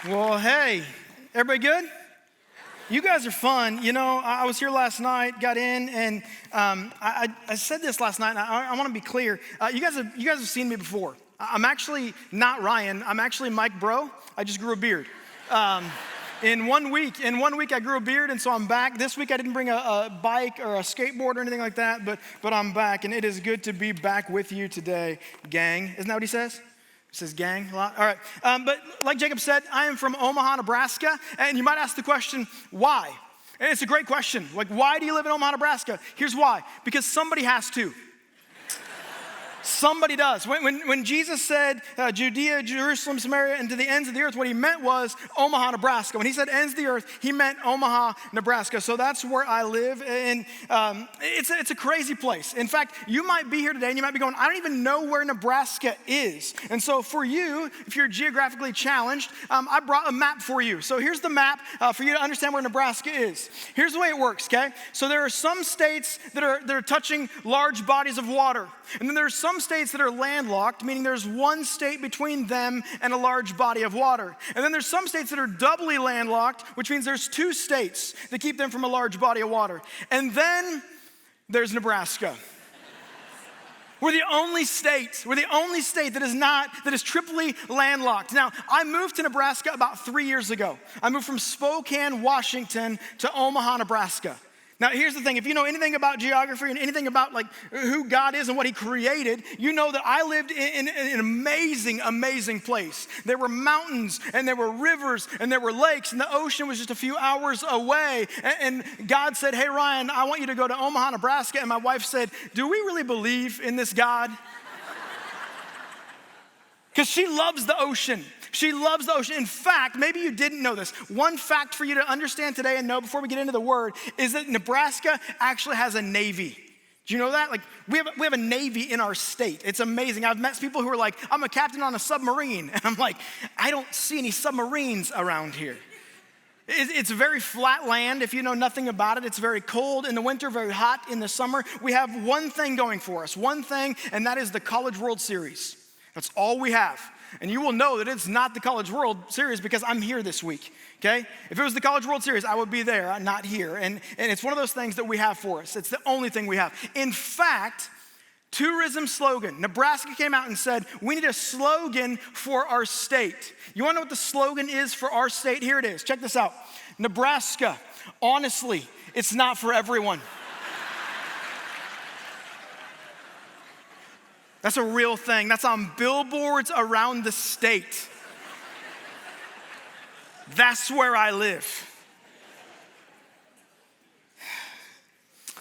Well, hey, everybody good? You guys are fun. You know, I was here last night, got in, and I said this last night, and I want to be clear. You guys have seen me before. I'm actually not Ryan. I'm actually Mike Bro. I just grew a beard. In 1 week, I grew a beard, and so I'm back. This week I didn't bring a bike or a skateboard or anything like that, but I'm back, and it is good to be back with you today, gang. Isn't that what he says? He says gang a lot. All right. But like Jacob said, I am from Omaha, Nebraska. And you might ask the question, why? And it's a great question. Like, why do you live in Omaha, Nebraska? Here's why. Because somebody has to. Somebody does. When Jesus said Judea, Jerusalem, Samaria, and to the ends of the earth, what he meant was Omaha, Nebraska. When he said ends of the earth, he meant Omaha, Nebraska. So that's where I live. And it's a crazy place. In fact, you might be here today and you might be going, I don't even know where Nebraska is. And so for you, if you're geographically challenged, I brought a map for you. So here's the map for you to understand where Nebraska is. Here's the way it works, okay? So there are some states that are touching large bodies of water. And then there are some states that are landlocked, meaning there's one state between them and a large body of water. And then there's some states that are doubly landlocked, which means there's two states that keep them from a large body of water. And then there's Nebraska. We're the only state that is triply landlocked. Now, I moved to Nebraska about 3 years ago. I moved from Spokane, Washington to Omaha, Nebraska. Now, here's the thing. If you know anything about geography and anything about like who God is and what he created, you know that I lived in an amazing, amazing place. There were mountains and there were rivers and there were lakes and the ocean was just a few hours away. And God said, hey, Ryan, I want you to go to Omaha, Nebraska. And my wife said, do we really believe in this God? Because she loves the ocean. She loves the ocean. In fact, maybe you didn't know this. One fact for you to understand today and know before we get into the word is that Nebraska actually has a navy. Do you know that? Like we have a navy in our state. It's amazing. I've met people who are like, I'm a captain on a submarine. And I'm like, I don't see any submarines around here. It's very flat land if you know nothing about it. It's very cold in the winter, very hot in the summer. We have one thing going for us, one thing, and that is the College World Series. That's all we have. And you will know that it's not the College World Series because I'm here this week, okay? If it was the College World Series, I would be there, I'm not here. And it's one of those things that we have for us. It's the only thing we have. In fact, tourism slogan, Nebraska came out and said, we need a slogan for our state. You wanna know what the slogan is for our state? Here it is, check this out. Nebraska, honestly, it's not for everyone. That's a real thing. That's on billboards around the state. That's where I live.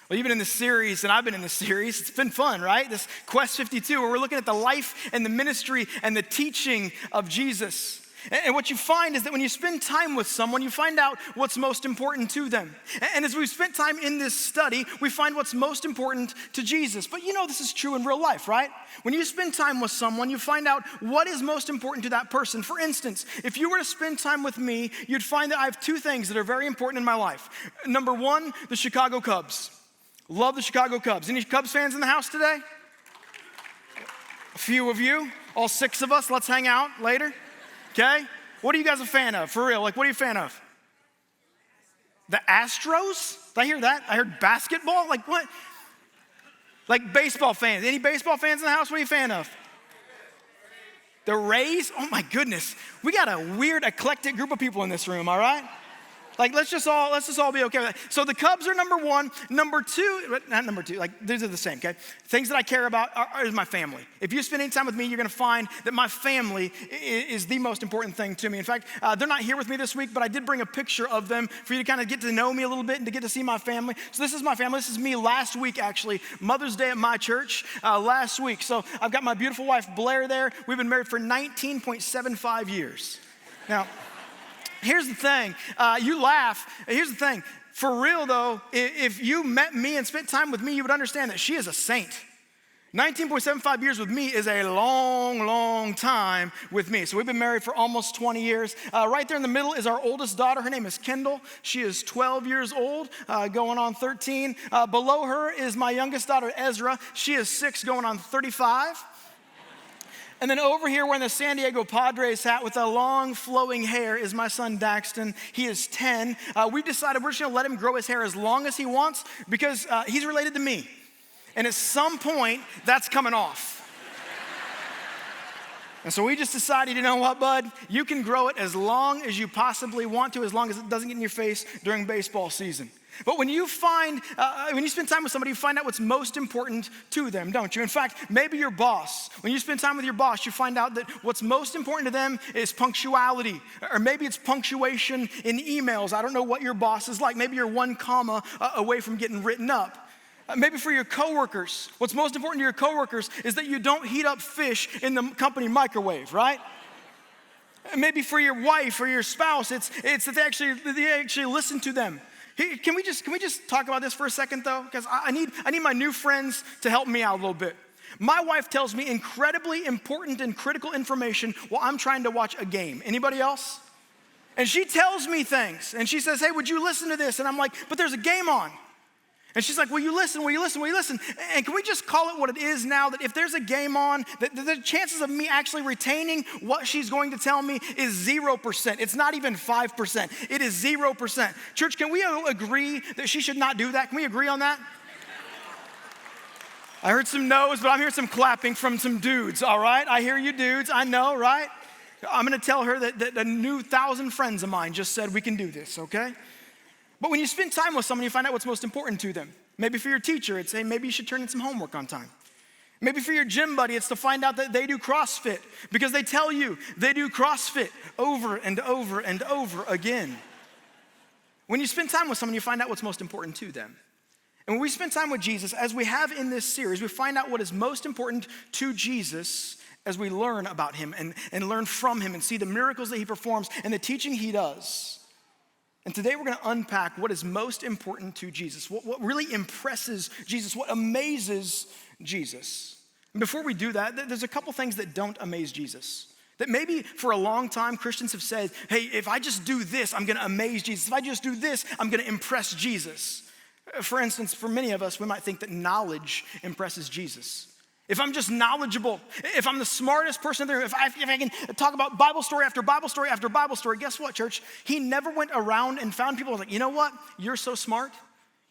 Well, you've been in this series, and I've been in this series. It's been fun, right? This Quest 52, where we're looking at the life and the ministry and the teaching of Jesus. And what you find is that when you spend time with someone, you find out what's most important to them. And as we've spent time in this study, we find what's most important to Jesus. But you know this is true in real life, right? When you spend time with someone, you find out what is most important to that person. For instance, if you were to spend time with me, you'd find that I have two things that are very important in my life. Number one, the Chicago Cubs. Love the Chicago Cubs. Any Cubs fans in the house today? A few of you, all 6 of us, let's hang out later. Okay? What are you guys a fan of? For real, like what are you a fan of? The Astros? Did I hear that? I heard basketball? Like what? Like baseball fans. Any baseball fans in the house? What are you a fan of? The Rays? Oh my goodness. We got a weird eclectic group of people in this room, all right? Like, let's just all be okay with that. So the Cubs are number one. Number two, not number two, like these are the same, okay? Things that I care about is my family. If you spend any time with me, you're gonna find that my family is the most important thing to me. In fact, they're not here with me this week, but I did bring a picture of them for you to kind of get to know me a little bit and to get to see my family. So this is my family. This is me last week, actually, Mother's Day at my church last week. So I've got my beautiful wife, Blair, there. We've been married for 19.75 years. Now, here's the thing, you laugh. Here's the thing, for real though, if you met me and spent time with me, you would understand that she is a saint. 19.75 years with me is a long, long time with me. So we've been married for almost 20 years. Right there in the middle is our oldest daughter. Her name is Kendall. She is 12 years old, going on 13. Below her is my youngest daughter, Ezra. She is 6, going on 35. And then over here wearing the San Diego Padres hat with a long flowing hair is my son Daxton. He is 10. We've decided we're just gonna let him grow his hair as long as he wants because he's related to me. And at some point, that's coming off. And so we just decided, you know what, bud? You can grow it as long as you possibly want to, as long as it doesn't get in your face during baseball season. But when you spend time with somebody, you find out what's most important to them, don't you? In fact, maybe your boss. When you spend time with your boss, you find out that what's most important to them is punctuality. Or maybe it's punctuation in emails. I don't know what your boss is like. Maybe you're one comma away from getting written up. Maybe for your coworkers, what's most important to your coworkers is that you don't heat up fish in the company microwave, right? Maybe for your wife or your spouse, it's that they actually listen to them. Hey, can we just talk about this for a second though? Because I need my new friends to help me out a little bit. My wife tells me incredibly important and critical information while I'm trying to watch a game. Anybody else? And she tells me things, and she says, hey, would you listen to this? And I'm like, but there's a game on. And she's like, will you listen? And can we just call it what it is now, that if there's a game on, that the chances of me actually retaining what she's going to tell me is 0%. It's not even 5%. It is 0%. Church, can we agree that she should not do that? Can we agree on that? I heard some no's, but I'm hearing some clapping from some dudes, all right? I hear you dudes, I know, right? I'm gonna tell her that a new 1,000 friends of mine just said we can do this, okay? But when you spend time with someone, you find out what's most important to them. Maybe for your teacher, it's, hey, maybe you should turn in some homework on time. Maybe for your gym buddy, it's to find out that they do CrossFit because they tell you they do CrossFit over and over and over again. When you spend time with someone, you find out what's most important to them. And when we spend time with Jesus, as we have in this series, we find out what is most important to Jesus as we learn about him and learn from him and see the miracles that he performs and the teaching he does. And today we're gonna unpack what is most important to Jesus, what really impresses Jesus, what amazes Jesus. And before we do that, there's a couple things that don't amaze Jesus. That maybe for a long time Christians have said, hey, if I just do this, I'm gonna amaze Jesus. If I just do this, I'm gonna impress Jesus. For instance, for many of us, we might think that knowledge impresses Jesus. If I'm just knowledgeable, if I'm the smartest person there, if I can talk about Bible story after Bible story after Bible story, guess what, church? He never went around and found people like, you know what? You're so smart.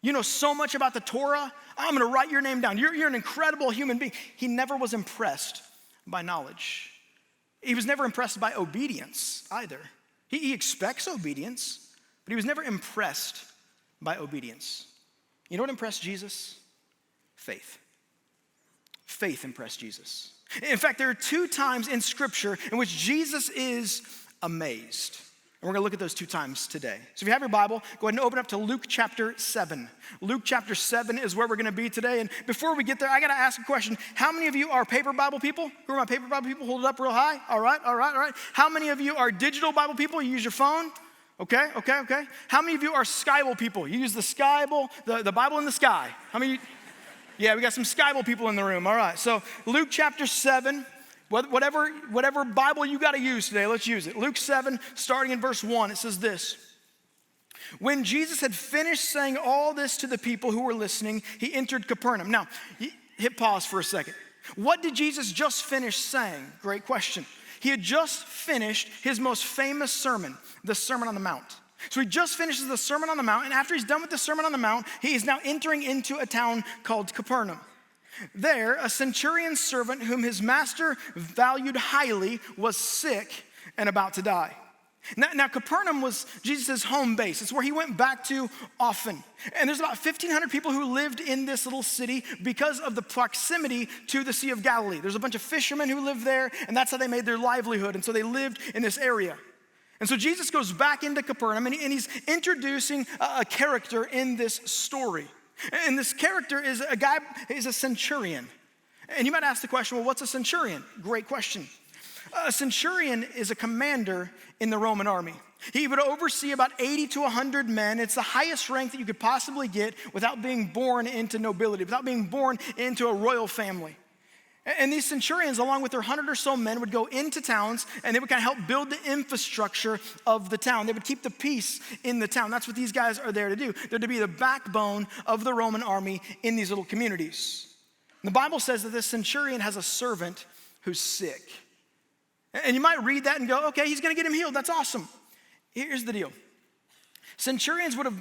You know so much about the Torah. I'm gonna write your name down. You're an incredible human being. He never was impressed by knowledge. He was never impressed by obedience either. He expects obedience, but he was never impressed by obedience. You know what impressed Jesus? Faith. Faith impressed Jesus. In fact, there are 2 times in Scripture in which Jesus is amazed. And we're gonna look at those 2 times today. So if you have your Bible, go ahead and open up to Luke chapter 7. Luke chapter 7 is where we're gonna be today. And before we get there, I gotta ask a question. How many of you are paper Bible people? Who are my paper Bible people? Hold it up real high. All right. How many of you are digital Bible people? You use your phone? Okay. How many of you are Skyble people? You use the Skyble, the Bible in the sky. How many? Yeah, we got some Skyble people in the room. All right, so Luke chapter 7, whatever Bible you got to use today, let's use it. Luke 7, starting in verse 1, it says this. When Jesus had finished saying all this to the people who were listening, he entered Capernaum. Now, hit pause for a second. What did Jesus just finish saying? Great question. He had just finished his most famous sermon, the Sermon on the Mount. So he just finishes the Sermon on the Mount, and after he's done with the Sermon on the Mount, he is now entering into a town called Capernaum. There, a centurion's servant whom his master valued highly was sick and about to die. Now Capernaum was Jesus' home base. It's where he went back to often. And there's about 1,500 people who lived in this little city because of the proximity to the Sea of Galilee. There's a bunch of fishermen who lived there, and that's how they made their livelihood. And so they lived in this area. And so Jesus goes back into Capernaum, and he's introducing a character in this story. And this character is a centurion. And you might ask the question, well, what's a centurion? Great question. A centurion is a commander in the Roman army. He would oversee about 80 to 100 men. It's the highest rank that you could possibly get without being born into nobility, without being born into a royal family. And these centurions, along with their 100 or so men, would go into towns and they would kind of help build the infrastructure of the town. They would keep the peace in the town. That's what these guys are there to do. They're to be the backbone of the Roman army in these little communities. And the Bible says that this centurion has a servant who's sick. And you might read that and go, okay, he's gonna get him healed. That's awesome. Here's the deal. Centurions would have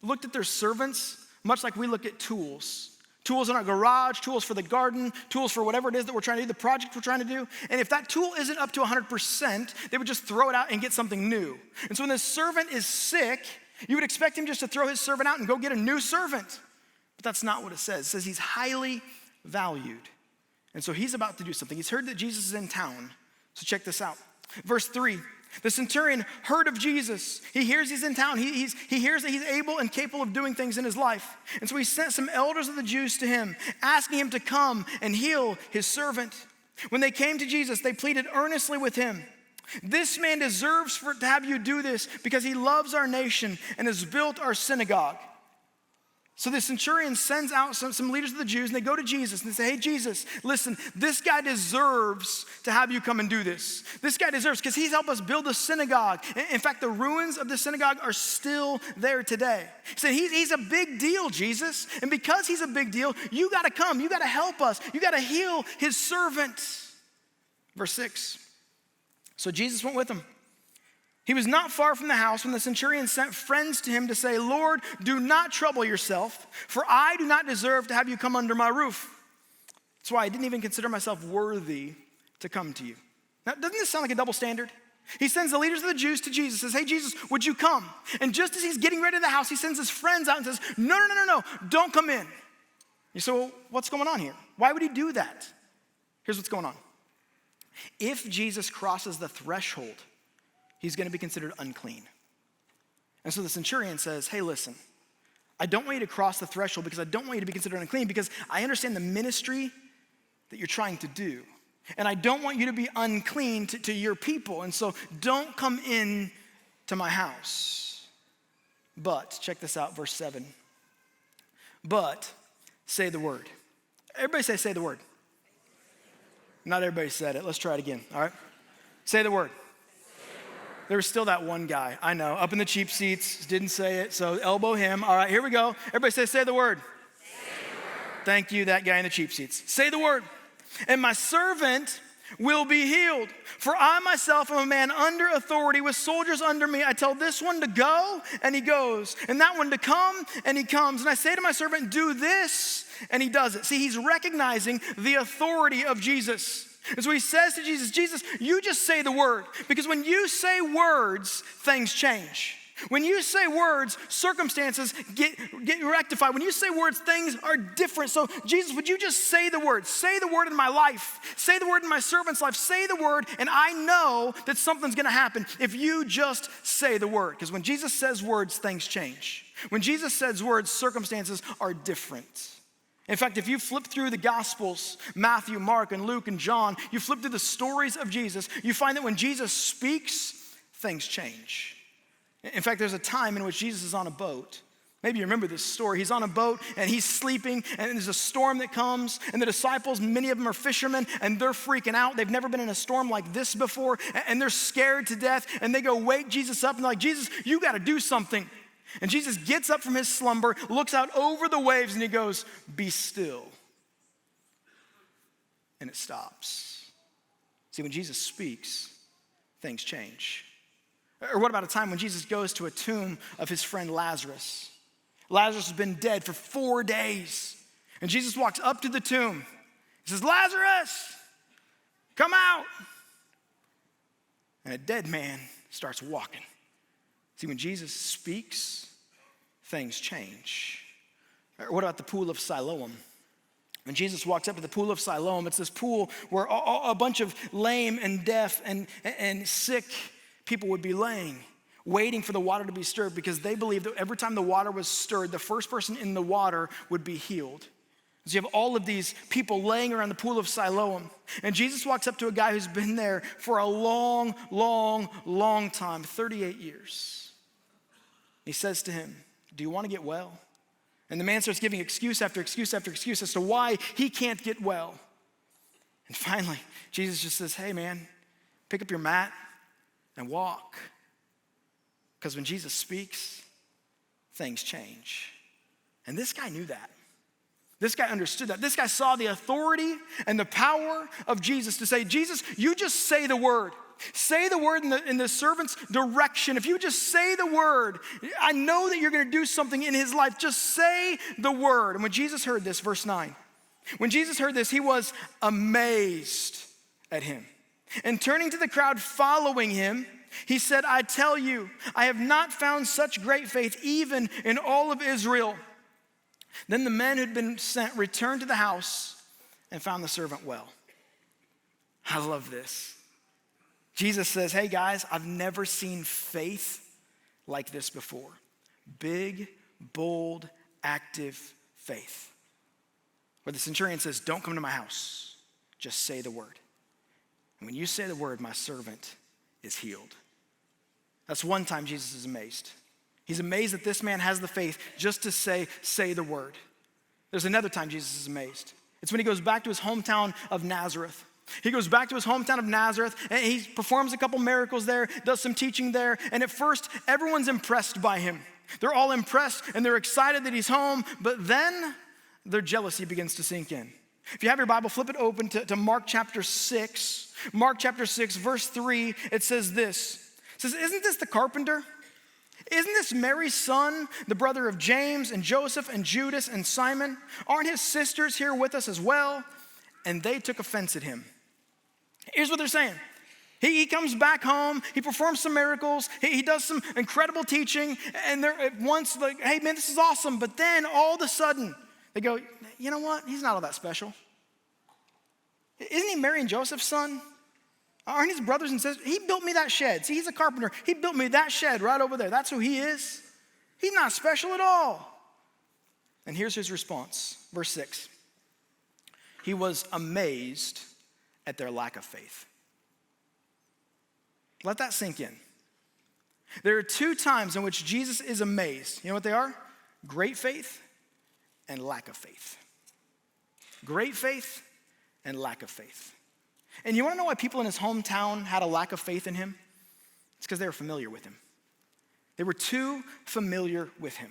looked at their servants much like we look at tools. Tools in our garage, tools for the garden, tools for whatever it is that we're trying to do, the project we're trying to do. And if that tool isn't up to 100%, they would just throw it out and get something new. And so when the servant is sick, you would expect him just to throw his servant out and go get a new servant. But that's not what it says. It says he's highly valued. And so he's about to do something. He's heard that Jesus is in town. So check this out. Verse 3, the centurion heard of Jesus. He hears he's in town. He hears that he's able and capable of doing things in his life. And so he sent some elders of the Jews to him, asking him to come and heal his servant. When they came to Jesus, they pleaded earnestly with him. This man deserves to have you do this because he loves our nation and has built our synagogue. So the centurion sends out some leaders of the Jews, and they go to Jesus and they say, hey, Jesus, listen, this guy deserves to have you come and do this. This guy deserves, because he's helped us build a synagogue. In fact, the ruins of the synagogue are still there today. He said, he's a big deal, Jesus. And because he's a big deal, you got to come. You got to help us. You got to heal his servant. Verse 6. So Jesus went with him. He was not far from the house when the centurion sent friends to him to say, Lord, do not trouble yourself, for I do not deserve to have you come under my roof. That's why I didn't even consider myself worthy to come to you. Now, doesn't this sound like a double standard? He sends the leaders of the Jews to Jesus, says, hey, Jesus, would you come? And just as he's getting ready to the house, he sends his friends out and says, no, don't come in. You say, well, what's going on here? Why would he do that? Here's what's going on. If Jesus crosses the threshold, he's going to be considered unclean. And so the centurion says, hey, listen, I don't want you to cross the threshold because I don't want you to be considered unclean because I understand the ministry that you're trying to do. And I don't want you to be unclean to your people. And so don't come in to my house. But, check this out, verse 7. But, say the word. Everybody say the word. Not everybody said it. Let's try it again, all right? Say the word. There was still that one guy, I know, up in the cheap seats, didn't say it, so elbow him. All right, here we go. Everybody say the word. Say the word. Thank you, that guy in the cheap seats. Say the word. And my servant will be healed. For I myself am a man under authority with soldiers under me. I tell this one to go, and he goes. And that one to come, and he comes. And I say to my servant, do this, and he does it. See, he's recognizing the authority of Jesus. And so he says to Jesus, Jesus, you just say the word. Because when you say words, things change. When you say words, circumstances get rectified. When you say words, things are different. So Jesus, would you just say the word? Say the word in my life. Say the word in my servant's life. Say the word, and I know that something's going to happen if you just say the word. Because when Jesus says words, things change. When Jesus says words, circumstances are different. In fact, if you flip through the Gospels, Matthew, Mark, and Luke, and John, you flip through the stories of Jesus, you find that when Jesus speaks, things change. In fact, there's a time in which Jesus is on a boat. Maybe you remember this story. He's on a boat, and he's sleeping, and there's a storm that comes, and the disciples, many of them are fishermen, and they're freaking out. They've never been in a storm like this before, and they're scared to death, and they go wake Jesus up, and they're like, Jesus, you got to do something. And Jesus gets up from his slumber, looks out over the waves, and he goes, be still. And it stops. See, when Jesus speaks, things change. Or what about a time when Jesus goes to a tomb of his friend Lazarus? Lazarus has been dead for 4 days. And Jesus walks up to the tomb. He says, Lazarus, come out. And a dead man starts walking. See, when Jesus speaks, things change. Or what about the pool of Siloam? When Jesus walks up to the pool of Siloam, it's this pool where a bunch of lame and deaf and sick people would be laying, waiting for the water to be stirred because they believed that every time the water was stirred, the first person in the water would be healed. So you have all of these people laying around the pool of Siloam. And Jesus walks up to a guy who's been there for a long time, 38 years. He says to him, do you want to get well? And the man starts giving excuse after excuse after excuse as to why he can't get well. And finally, Jesus just says, hey man, pick up your mat and walk. Because when Jesus speaks, things change. And this guy knew that. This guy understood that. This guy saw the authority and the power of Jesus to say, Jesus, you just say the word. Say the word in the servant's direction. If you just say the word, I know that you're going to do something in his life. Just say the word. And when Jesus heard this, verse 9, when Jesus heard this, he was amazed at him. And turning to the crowd following him, he said, I tell you, I have not found such great faith even in all of Israel. Then the men who'd been sent returned to the house and found the servant well. I love this. Jesus says, hey guys, I've never seen faith like this before. Big, bold, active faith. Where the centurion says, don't come to my house, just say the word. And when you say the word, my servant is healed. That's one time Jesus is amazed. He's amazed that this man has the faith just to say the word. There's another time Jesus is amazed. It's when he goes back to his hometown of Nazareth. He goes back to his hometown of Nazareth and he performs a couple miracles there, does some teaching there. And at first, everyone's impressed by him. They're all impressed and they're excited that he's home. But then their jealousy begins to sink in. If you have your Bible, flip it open to Mark chapter 6. Mark chapter 6, verse 3, it says this. It says, isn't this the carpenter? Isn't this Mary's son, the brother of James and Joseph and Judas and Simon? Aren't his sisters here with us as well? And they took offense at him. Here's what they're saying. He comes back home, he performs some miracles, he does some incredible teaching, and they're at once like, hey man, this is awesome. But then all of a sudden, they go, you know what? He's not all that special. Isn't he Mary and Joseph's son? Aren't his brothers and sisters? He built me that shed. See, he's a carpenter. He built me that shed right over there. That's who he is. He's not special at all. And here's his response. Verse 6. He was amazed at their lack of faith. Let that sink in. There are two times in which Jesus is amazed. You know what they are? Great faith and lack of faith. Great faith and lack of faith. And you want to know why people in his hometown had a lack of faith in him? It's because they were familiar with him. They were too familiar with him.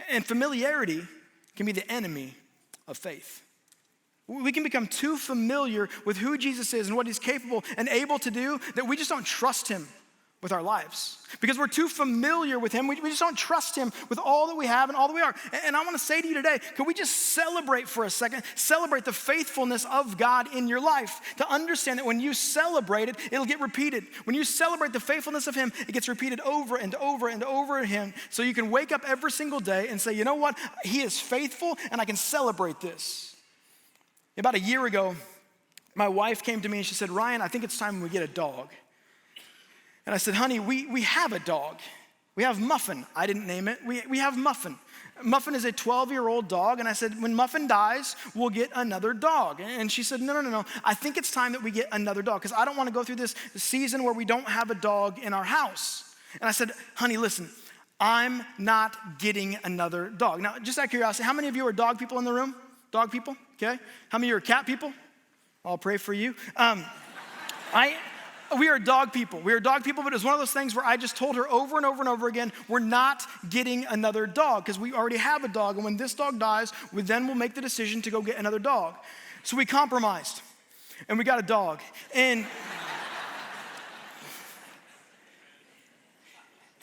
And familiarity can be the enemy of faith. We can become too familiar with who Jesus is and what he's capable and able to do that we just don't trust him with our lives. Because we're too familiar with him, we just don't trust him with all that we have and all that we are. And I want to say to you today, can we just celebrate for a second, celebrate the faithfulness of God in your life, to understand that when you celebrate it, it'll get repeated. When you celebrate the faithfulness of him, it gets repeated over and over and over again, so you can wake up every single day and say, you know what, he is faithful and I can celebrate this. About a year ago, my wife came to me and she said, Ryan, I think it's time we get a dog. And I said, honey, we have a dog. We have Muffin. I didn't name it. We have Muffin. Muffin is a 12-year-old dog. And I said, when Muffin dies, we'll get another dog. And she said, no. I think it's time that we get another dog because I don't want to go through this season where we don't have a dog in our house. And I said, honey, listen, I'm not getting another dog. Now, just out of curiosity, how many of you are dog people in the room? Dog people, okay? How many of you are cat people? I'll pray for you. We are dog people. We are dog people, but it was one of those things where I just told her over and over and over again, we're not getting another dog because we already have a dog. And when this dog dies, we then will make the decision to go get another dog. So we compromised and we got a dog. And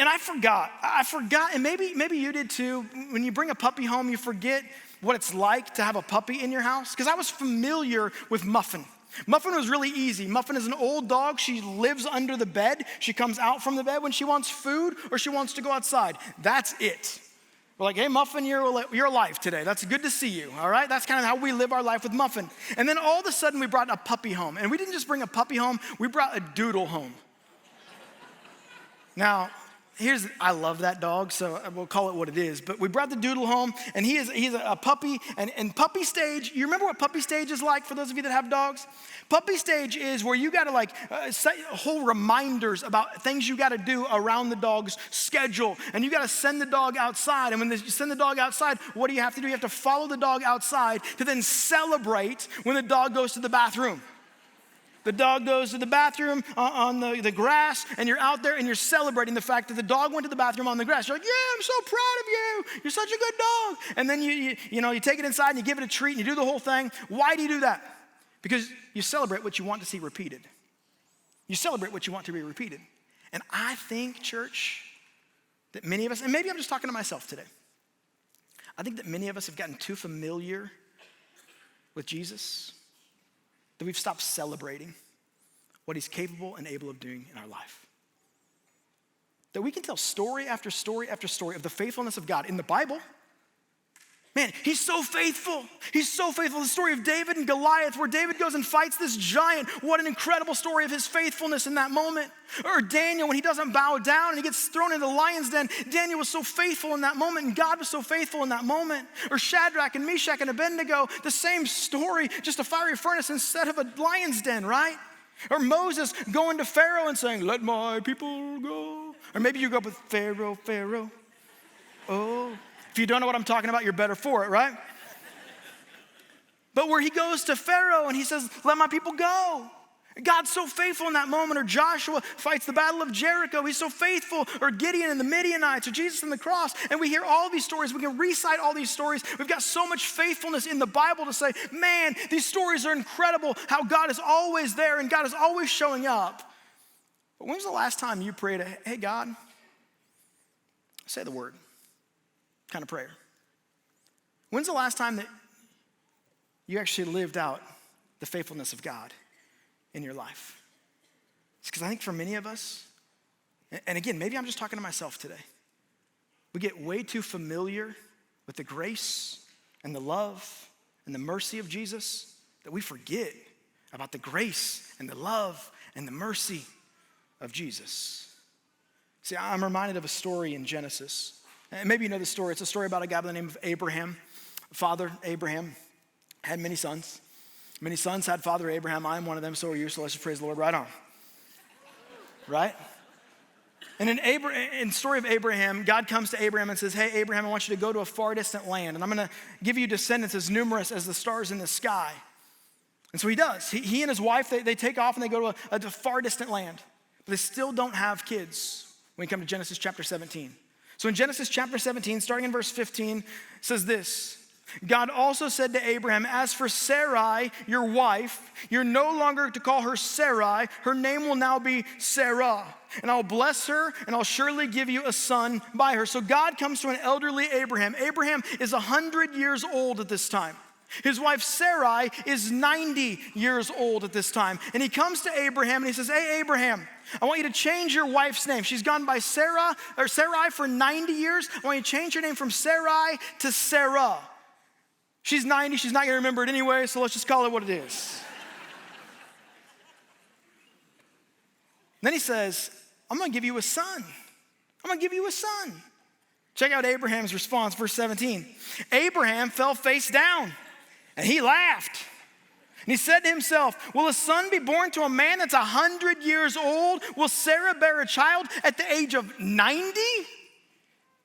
I forgot, and maybe you did too. When you bring a puppy home, you forget what it's like to have a puppy in your house. Because I was familiar with Muffin. Muffin was really easy. Muffin is an old dog. She lives under the bed. She comes out from the bed when she wants food or she wants to go outside. That's it. We're like, hey, Muffin, you're alive today. That's good to see you, all right? That's kind of how we live our life with Muffin. And then all of a sudden, we brought a puppy home. And we didn't just bring a puppy home. We brought a doodle home. Now, I love that dog, so we'll call it what it is. But we brought the doodle home, and he's a puppy. And puppy stage, you remember what puppy stage is like for those of you that have dogs? Puppy stage is where you got to set whole reminders about things you got to do around the dog's schedule. And you got to send the dog outside. And when you send the dog outside, what do? You have to follow the dog outside to then celebrate when the dog goes to the bathroom. The dog goes to the bathroom on the grass, and you're out there and you're celebrating the fact that the dog went to the bathroom on the grass. You're like, yeah, I'm so proud of you. You're such a good dog. And then you take it inside and you give it a treat and you do the whole thing. Why do you do that? Because you celebrate what you want to see repeated. You celebrate what you want to be repeated. And I think, church, that many of us, and maybe I'm just talking to myself today, I think that many of us have gotten too familiar with Jesus that we've stopped celebrating what he's capable and able of doing in our life. That we can tell story after story after story of the faithfulness of God in the Bible. Man, he's so faithful. He's so faithful. The story of David and Goliath, where David goes and fights this giant. What an incredible story of his faithfulness in that moment. Or Daniel, when he doesn't bow down and he gets thrown into the lion's den. Daniel was so faithful in that moment, and God was so faithful in that moment. Or Shadrach and Meshach and Abednego, the same story, just a fiery furnace instead of a lion's den, right? Or Moses going to Pharaoh and saying, let my people go. Or maybe you go up with Pharaoh, Pharaoh. Oh. If you don't know what I'm talking about, you're better for it, right? But where he goes to Pharaoh and he says, let my people go. God's so faithful in that moment. Or Joshua fights the battle of Jericho. He's so faithful. Or Gideon and the Midianites. Or Jesus on the cross. And we hear all these stories. We can recite all these stories. We've got so much faithfulness in the Bible to say, man, these stories are incredible. How God is always there and God is always showing up. But when was the last time you prayed, hey, God, say the word? Kind of prayer. When's the last time that you actually lived out the faithfulness of God in your life? It's because I think for many of us, and again, maybe I'm just talking to myself today, we get way too familiar with the grace and the love and the mercy of Jesus that we forget about the grace and the love and the mercy of Jesus. See, I'm reminded of a story in Genesis. And maybe you know the story. It's a story about a guy by the name of Abraham. Father Abraham had many sons. Many sons had Father Abraham. I am one of them, so are you. So let's just praise the Lord right on. Right? And in the story of Abraham, God comes to Abraham and says, hey, Abraham, I want you to go to a far distant land, and I'm going to give you descendants as numerous as the stars in the sky. And so he does. He and his wife, they take off and they go to a far distant land. But they still don't have kids when you come to Genesis chapter 17. So in Genesis chapter 17, starting in verse 15, says this: God also said to Abraham, as for Sarai, your wife, you're no longer to call her Sarai. Her name will now be Sarah. And I'll bless her, and I'll surely give you a son by her. So God comes to an elderly Abraham. Abraham is 100 years old at this time. His wife Sarai is 90 years old at this time. And he comes to Abraham and he says, hey, Abraham, I want you to change your wife's name. She's gone by Sarai for 90 years. I want you to change her name from Sarai to Sarah. She's 90, she's not gonna remember it anyway, so let's just call it what it is. Then he says, I'm gonna give you a son. I'm gonna give you a son. Check out Abraham's response, verse 17. Abraham fell face down and he laughed. And he said to himself, will a son be born to a man that's 100 years old? Will Sarah bear a child at the age of 90?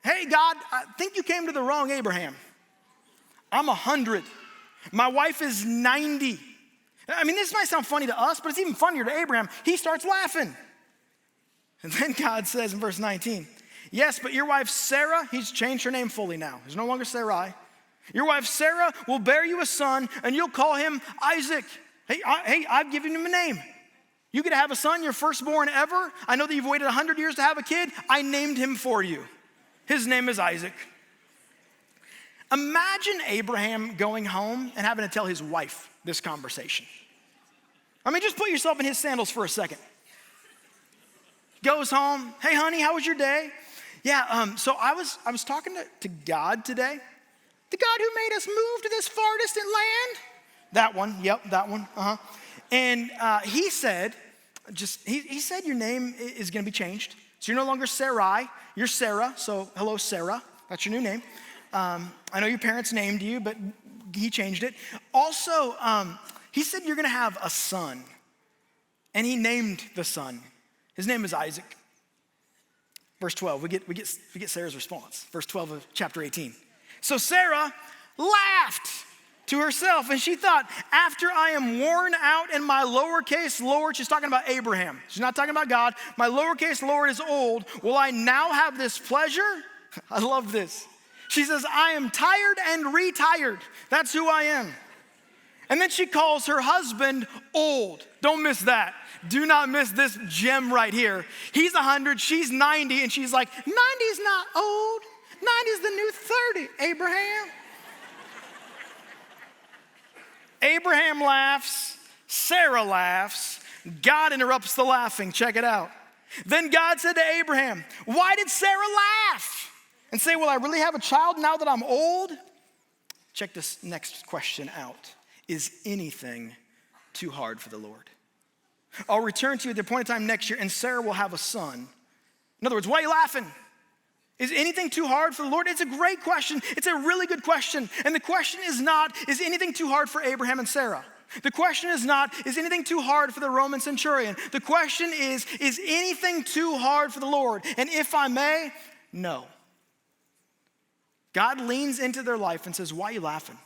Hey, God, I think you came to the wrong Abraham. I'm 100. My wife is 90. I mean, this might sound funny to us, but it's even funnier to Abraham. He starts laughing. And then God says in verse 19, yes, but your wife Sarah, he's changed her name fully now. There's no longer Sarai. Your wife Sarah will bear you a son, and you'll call him Isaac. Hey, I've given him a name. You get to have a son, your firstborn ever. I know that you've waited 100 years to have a kid. I named him for you. His name is Isaac. Imagine Abraham going home and having to tell his wife this conversation. I mean, just put yourself in his sandals for a second. Goes home, hey honey, how was your day? Yeah, so I was talking to God today. The God who made us move to this far distant land. That one, yep, that one, And he said, he said your name is gonna be changed. So you're no longer Sarai, you're Sarah, so hello Sarah, that's your new name. I know your parents named you, but he changed it. Also, he said you're gonna have a son, and he named the son. His name is Isaac. Verse 12, we get Sarah's response. Verse 12 of chapter 18. So Sarah laughed to herself. And she thought, after I am worn out and my lowercase Lord, she's talking about Abraham. She's not talking about God. My lowercase Lord is old. Will I now have this pleasure? I love this. She says, I am tired and retired. That's who I am. And then she calls her husband old. Don't miss that. Do not miss this gem right here. He's 100, she's 90, and she's like, 90's not old. 90's the new 30, Abraham. Abraham laughs, Sarah laughs, God interrupts the laughing. Check it out. Then God said to Abraham, why did Sarah laugh? And say, will I really have a child now that I'm old? Check this next question out. Is anything too hard for the Lord? I'll return to you at the appointed time next year, and Sarah will have a son. In other words, why are you laughing? Is anything too hard for the Lord? It's a great question. It's a really good question. And the question is not, is anything too hard for Abraham and Sarah? The question is not, is anything too hard for the Roman centurion? The question is anything too hard for the Lord? And if I may, no. God leans into their life and says, why are you laughing?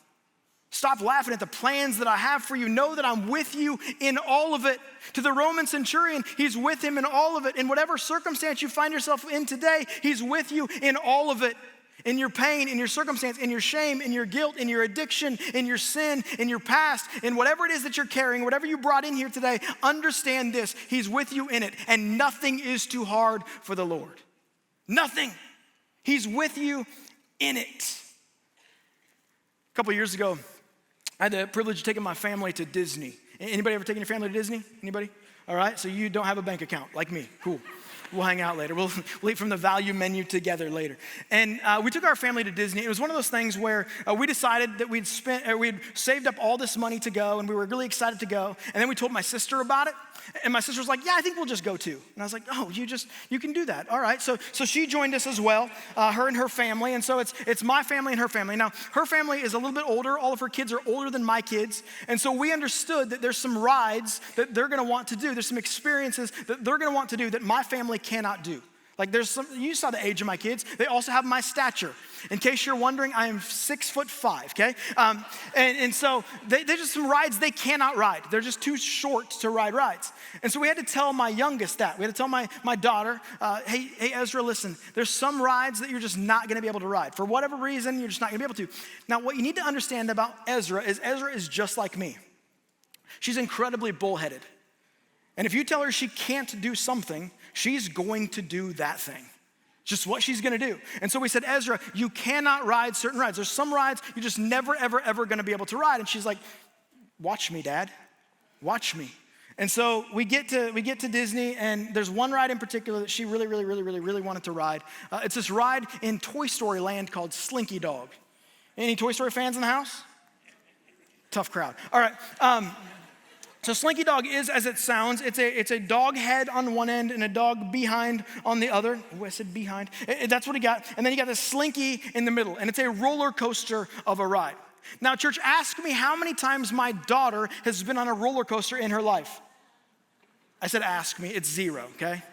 Stop laughing at the plans that I have for you. Know that I'm with you in all of it. To the Roman centurion, he's with him in all of it. In whatever circumstance you find yourself in today, he's with you in all of it. In your pain, in your circumstance, in your shame, in your guilt, in your addiction, in your sin, in your past, in whatever it is that you're carrying, whatever you brought in here today, understand this. He's with you in it, and nothing is too hard for the Lord. Nothing. He's with you in it. A couple years ago, I had the privilege of taking my family to Disney. Anybody ever taken your family to Disney? Anybody? All right, so you don't have a bank account like me. Cool. We'll hang out later. We'll eat from the value menu together later. And we took our family to Disney. It was one of those things where we decided that we'd saved up all this money to go, and we were really excited to go. And then we told my sister about it. And my sister was like, yeah, I think we'll just go too. And I was like, oh, you can do that. All right. So she joined us as well, her and her family. And so it's my family and her family. Now, her family is a little bit older. All of her kids are older than my kids. And so we understood that there's some rides that they're going to want to do. There's some experiences that they're going to want to do that my family cannot do. Like you saw the age of my kids. They also have my stature. In case you're wondering, I am 6'5", okay? And so there's just some rides they cannot ride. They're just too short to ride rides. And so we had to tell my youngest that. We had to tell my daughter, hey, Ezra, listen, there's some rides that you're just not gonna be able to ride. For whatever reason, you're just not gonna be able to. Now, what you need to understand about Ezra is just like me. She's incredibly bullheaded. And if you tell her she can't do something, she's going to do that thing. Just what she's gonna do. And so we said, Ezra, you cannot ride certain rides. There's some rides you're just never, ever, ever gonna be able to ride. And she's like, watch me, Dad, watch me. And so we get to Disney, and there's one ride in particular that she really, really, really, really, really wanted to ride. It's this ride in Toy Story Land called Slinky Dog. Any Toy Story fans in the house? Tough crowd. All right. So Slinky Dog is, as it sounds, it's a dog head on one end and a dog behind on the other. Oh, I said behind. That's what he got. And then you got this Slinky in the middle, and it's a roller coaster of a ride. Now, church, ask me how many times my daughter has been on a roller coaster in her life. I said ask me, it's 0, okay?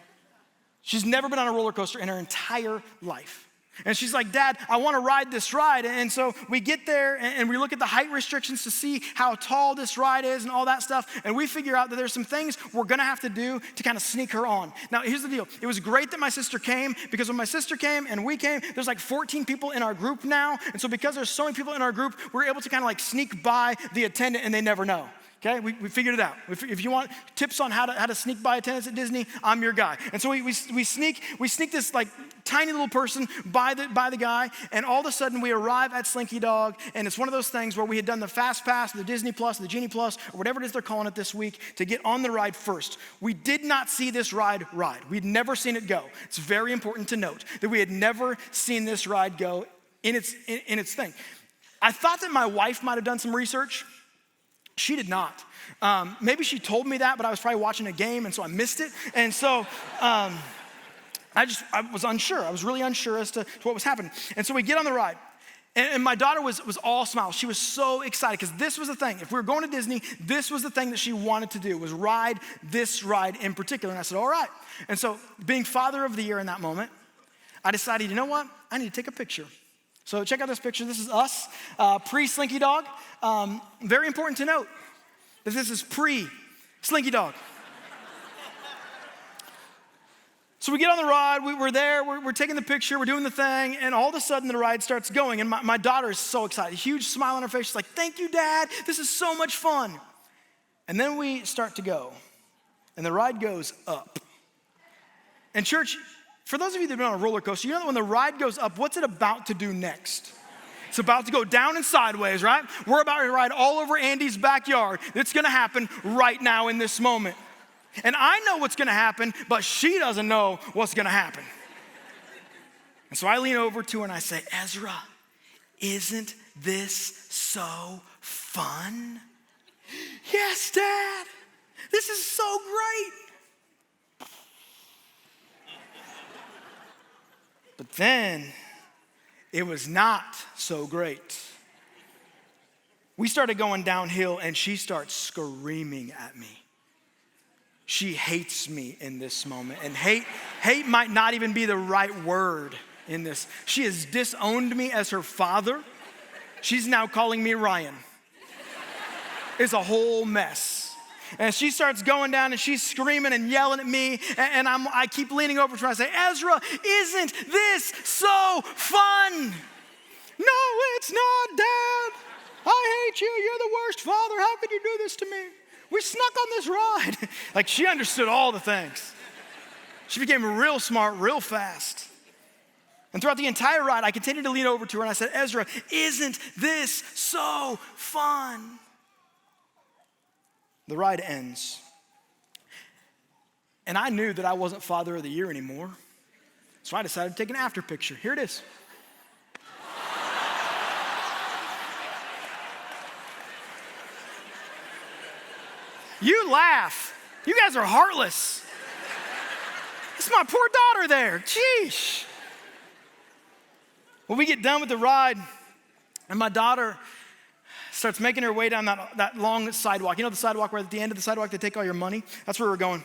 She's never been on a roller coaster in her entire life. And she's like, Dad, I want to ride this ride. And so we get there and we look at the height restrictions to see how tall this ride is and all that stuff. And we figure out that there's some things we're going to have to do to kind of sneak her on. Now, here's the deal. It was great that my sister came, because when my sister came and we came, there's like 14 people in our group now. And so because there's so many people in our group, we're able to kind of like sneak by the attendant and they never know. Okay, we figured it out. If you want tips on how to sneak by attendants at Disney, I'm your guy. And so we sneak this like tiny little person by the guy, and all of a sudden we arrive at Slinky Dog, and it's one of those things where we had done the Fast Pass, the Disney Plus, the Genie Plus, or whatever it is they're calling it this week, to get on the ride first. We did not see this ride. We'd never seen it go. It's very important to note that we had never seen this ride go in its thing. I thought that my wife might have done some research. She did not. Maybe she told me that, but I was probably watching a game, and so I missed it. And so I was unsure. I was really unsure as to what was happening. And so we get on the ride, and my daughter was all smiles. She was so excited, because this was the thing. If we were going to Disney, this was the thing that she wanted to do, was ride this ride in particular. And I said, all right. And so being Father of the Year in that moment, I decided, you know what? I need to take a picture. So check out this picture. This is us, pre-Slinky Dog. Very important to note that this is pre-Slinky Dog. So we get on the ride, we're there, we're taking the picture, we're doing the thing, and all of a sudden the ride starts going, and my daughter is so excited, huge smile on her face. She's like, thank you, Dad, this is so much fun. And then we start to go, and the ride goes up. And church, for those of you that have been on a roller coaster, you know that when the ride goes up, what's it about to do next? It's about to go down and sideways, right? We're about to ride all over Andy's backyard. It's gonna happen right now in this moment. And I know what's gonna happen, but she doesn't know what's gonna happen. And so I lean over to her and I say, Ezra, isn't this so fun? Yes, Dad, this is so great. But then it was not so great. We started going downhill and she starts screaming at me. She hates me in this moment. And hate might not even be the right word in this. She has disowned me as her father. She's now calling me Ryan. It's a whole mess. And she starts going down and she's screaming and yelling at me. And I keep leaning over to her and I say, Ezra, isn't this so fun? No, it's not, Dad. I hate you. You're the worst father. How could you do this to me? We snuck on this ride. Like she understood all the things. She became real smart, real fast. And throughout the entire ride, I continued to lean over to her and I said, Ezra, isn't this so fun? The ride ends. And I knew that I wasn't Father of the Year anymore. So I decided to take an after picture. Here it is. You laugh. You guys are heartless. It's my poor daughter there. Sheesh. When we get done with the ride, and my daughter starts making her way down that long sidewalk. You know the sidewalk where at the end of the sidewalk they take all your money? That's where we're going.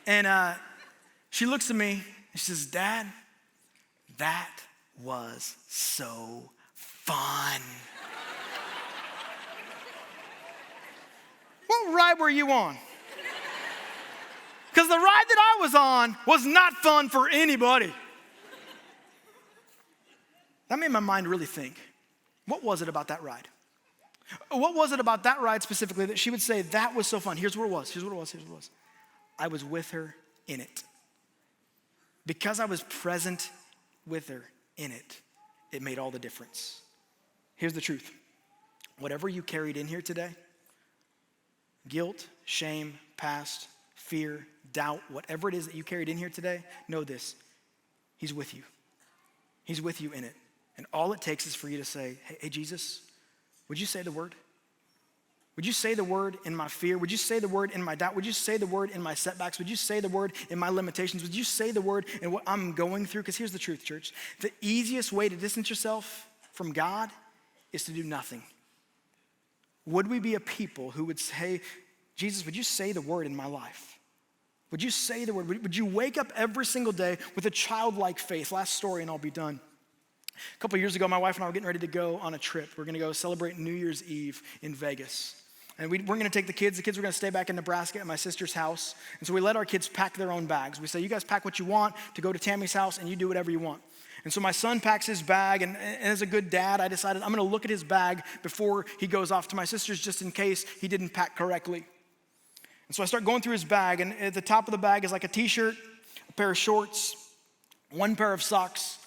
And she looks at me and she says, Dad, that was so fun. What ride were you on? Because the ride that I was on was not fun for anybody. That made my mind really think. What was it about that ride? What was it about that ride specifically that she would say, that was so fun? Here's what it was. I was with her in it. Because I was present with her in it, it made all the difference. Here's the truth. Whatever you carried in here today, guilt, shame, past, fear, doubt, whatever it is that you carried in here today, know this. He's with you. He's with you in it. And all it takes is for you to say, hey, Jesus, would you say the word? Would you say the word in my fear? Would you say the word in my doubt? Would you say the word in my setbacks? Would you say the word in my limitations? Would you say the word in what I'm going through? Because here's the truth, church. The easiest way to distance yourself from God is to do nothing. Would we be a people who would say, Jesus, would you say the word in my life? Would you say the word? Would you wake up every single day with a childlike faith? Last story and I'll be done. A couple years ago, my wife and I were getting ready to go on a trip. We're gonna go celebrate New Year's Eve in Vegas. And we're gonna take the kids. The kids were gonna stay back in Nebraska at my sister's house. And so we let our kids pack their own bags. We say, you guys pack what you want to go to Tammy's house and you do whatever you want. And so my son packs his bag, and as a good dad, I decided I'm gonna look at his bag before he goes off to my sister's just in case he didn't pack correctly. And so I start going through his bag, and at the top of the bag is like a t-shirt, a pair of shorts, one pair of socks,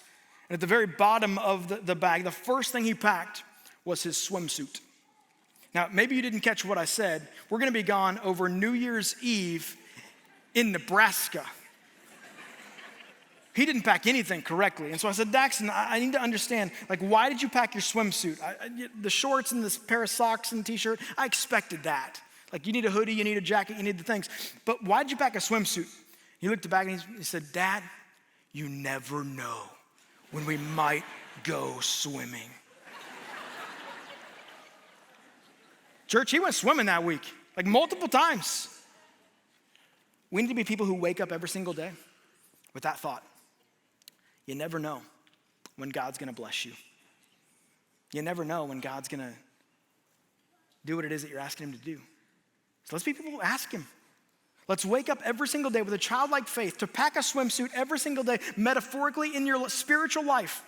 and at the very bottom of the bag, the first thing he packed was his swimsuit. Now, maybe you didn't catch what I said. We're gonna be gone over New Year's Eve in Nebraska. He didn't pack anything correctly. And so I said, Daxton, I need to understand, like, why did you pack your swimsuit? The shorts and this pair of socks and t-shirt, I expected that. Like, you need a hoodie, you need a jacket, you need the things. But why did you pack a swimsuit? He looked back and he said, Dad, you never know when we might go swimming. Church, he went swimming that week, like multiple times. We need to be people who wake up every single day with that thought. You never know when God's gonna bless you. You never know when God's gonna do what it is that you're asking him to do. So let's be people who ask him. Let's wake up every single day with a childlike faith to pack a swimsuit every single day, metaphorically in your spiritual life,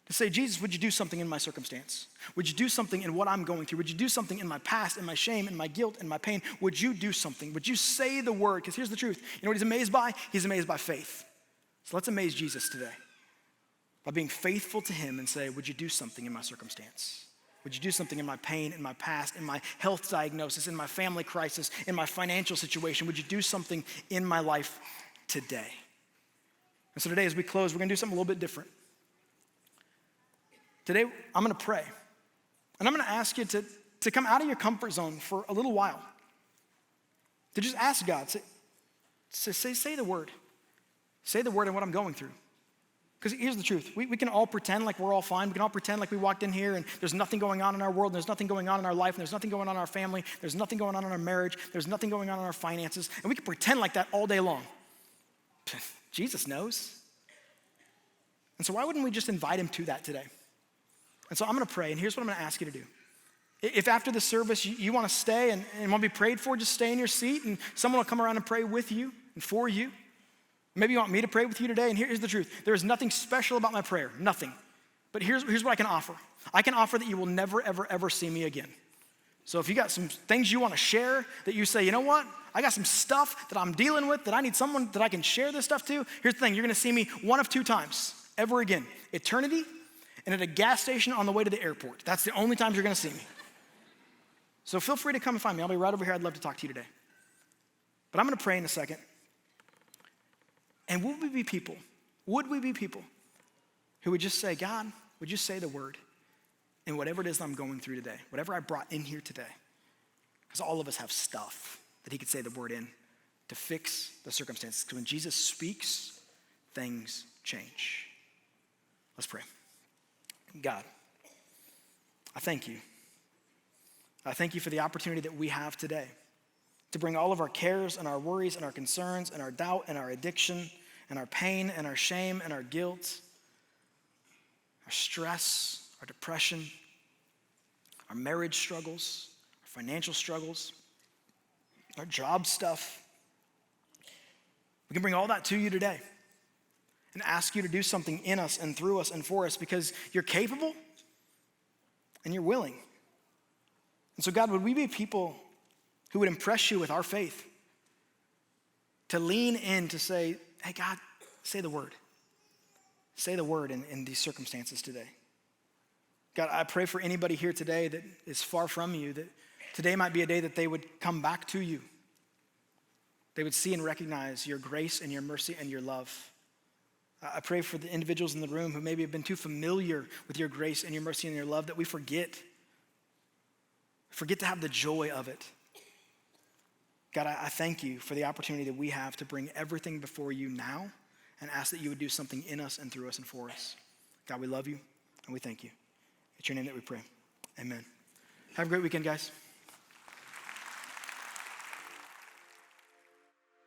to say, Jesus, would you do something in my circumstance? Would you do something in what I'm going through? Would you do something in my past, in my shame, in my guilt, in my pain? Would you do something? Would you say the word? Because here's the truth. You know what he's amazed by? He's amazed by faith. So let's amaze Jesus today by being faithful to him and say, would you do something in my circumstance? Would you do something in my pain, in my past, in my health diagnosis, in my family crisis, in my financial situation? Would you do something in my life today? And so today as we close, we're gonna do something a little bit different. Today, I'm gonna pray. And I'm gonna ask you to come out of your comfort zone for a little while. To just ask God, say the word. Say the word and what I'm going through. Because here's the truth. We can all pretend like we're all fine. We can all pretend like we walked in here and there's nothing going on in our world, and there's nothing going on in our life, and there's nothing going on in our family, there's nothing going on in our marriage, there's nothing going on in our finances, and we can pretend like that all day long. Jesus knows. And so why wouldn't we just invite him to that today? And so I'm gonna pray, and here's what I'm gonna ask you to do. If after the service you wanna stay and wanna be prayed for, just stay in your seat and someone will come around and pray with you and for you. Maybe you want me to pray with you today, and here's the truth. There is nothing special about my prayer, nothing. But here's what I can offer. I can offer that you will never, ever, ever see me again. So if you got some things you wanna share that you say, you know what? I got some stuff that I'm dealing with that I need someone that I can share this stuff to. Here's the thing, you're gonna see me one of two times, ever again. Eternity and at a gas station on the way to the airport. That's the only times you're gonna see me. So feel free to come and find me. I'll be right over here. I'd love to talk to you today. But I'm gonna pray in a second. And would we be people who would just say, God, would you say the word in whatever it is I'm going through today, whatever I brought in here today? Because all of us have stuff that he could say the word in to fix the circumstances. Because when Jesus speaks, things change. Let's pray. God, I thank you. I thank you for the opportunity that we have today to bring all of our cares and our worries and our concerns and our doubt and our addiction and our pain and our shame and our guilt, our stress, our depression, our marriage struggles, our financial struggles, our job stuff. We can bring all that to you today and ask you to do something in us and through us and for us because you're capable and you're willing. And so God, would we be people who would impress you with our faith, to lean in to say, hey God, say the word. Say the word in these circumstances today. God, I pray for anybody here today that is far from you, that today might be a day that they would come back to you. They would see and recognize your grace and your mercy and your love. I pray for the individuals in the room who maybe have been too familiar with your grace and your mercy and your love that we forget to have the joy of it. God, I thank you for the opportunity that we have to bring everything before you now and ask that you would do something in us and through us and for us. God, we love you and we thank you. It's your name that we pray. Amen. Have a great weekend, guys.